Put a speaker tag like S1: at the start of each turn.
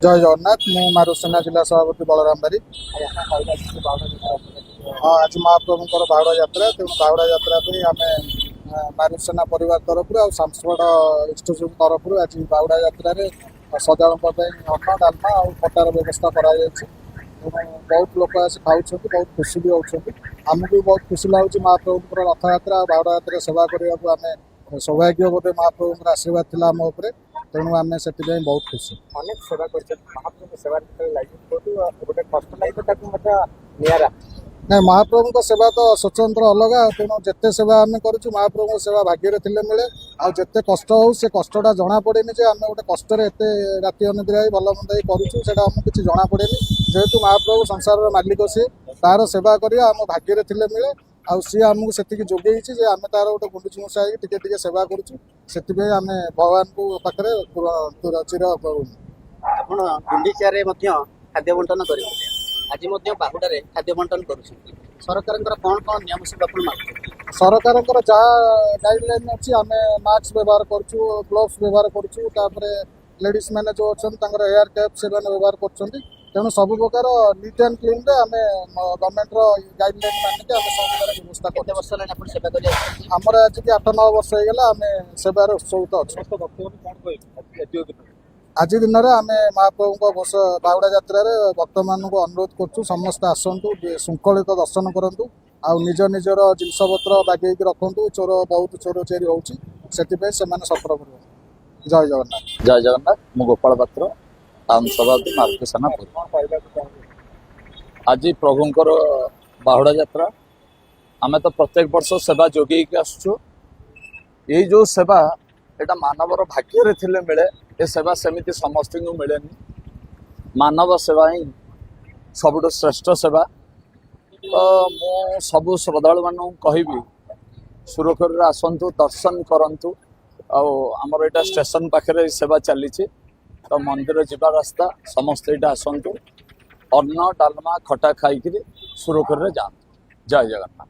S1: जय जगन्नाथ मु मारुसेना जिला सभापति बलराम बारी। हाँ आज महाप्रभुंर बाहुड़ा यात्रा तेणु बाहुड़ा यात्रा आम मारुसेना परिवार तरफ सांसद इष्टसू तरफ आज बाहुड़ा यात्रा सजाण अन्न डालमा और खटार व्यवस्था कर बहुत लोग आस खाऊँ बहुत खुशी भी होती आमको भी बहुत खुशी लगुच महाप्रभुंर रथ यात्रा बाहुड़ा यात्रा सेवा करने को आम सौभाग्य बोधे महाप्रभुंर आशीर्वाद थिला आम उपर तेणु आम से बहुत खुशी
S2: अनेक सेवा महाप्रभु सेवा गोटे कष्ट लगे निरा
S1: ना महाप्रभु सेवा तो स्वतंत्र अलग तेणु जिते सेवा आम करूँ महाप्रभु सेवा भाग्य थे मिले आते कष्ट हो से कष्टा जना पड़े आम गोटे कष्ट एत राति अनिद्रा भल मंद करूँ आमको किसी जना पड़े जेहेतु महाप्रभु संसार मालिक सी तार सेवा करा आम भाग्य थे मिले आउ सी आमको से जोगे आम तार गोटे गुंडुची मूषा टे सेवा करूँ आम भगवान को पाखे चिर
S2: आपण गुंडीचारे खाद्य बंटन कर आज बाहुड़े खाद्य बंटन कर सरकार कौन कौन नियम सब
S1: सरकार जहाँ गाइडलाइन अच्छी आम मास्क व्यवहार करूँ ग्लोव्स व्यवहार करूँ लेडीज मैंने जो अच्छा हेयर कैप से व्यवहार कर तेणु सब प्रकार नीट एंड क्लीन आम गवर्नमेंट गाइडलाइन मानिक आम सब व्यवस्था
S2: वर्ष है सेवा कर
S1: आमर आज की 8-9 वर्ष होगा आम सेवार उत्सुक अच्छे आज दिन में आम महाप्रभु घोष बाहुड़ा यात्रा भक्त मान अनुरोध करूँ समस्त आसतु श्रृंखलित दर्शन करूँ आ निज निजर जिनपतर बागेक रखु चोर बहुत चोर चोरी होती सतर्क जय जगन्नाथ।
S3: जय जगन्नाथ मु गोपाल पात्र टाउन सभापति मारुसेना आज प्रभुंर बाहुड़ा यात्रा आम तो प्रत्येक वर्ष सेवा जोगे आसुचु यही जो सेवा एटा मानवर भाग्य थे मिले ये सेवा सेमती समस्त को मिले मानव सेवा ही सबुठ श्रेष्ठ सेवा तो मु सबु श्रद्धालु मानू कहि सुरखुरी आसतु दर्शन करूँ आमर यहाँ स्टेशन पाखे सेवा चली तो मंदिर जीवा रास्ता समस्त यहाँ आसतु अन्न डालमा खटा खाई सुरखुरी जातु। जय जगन्नाथ।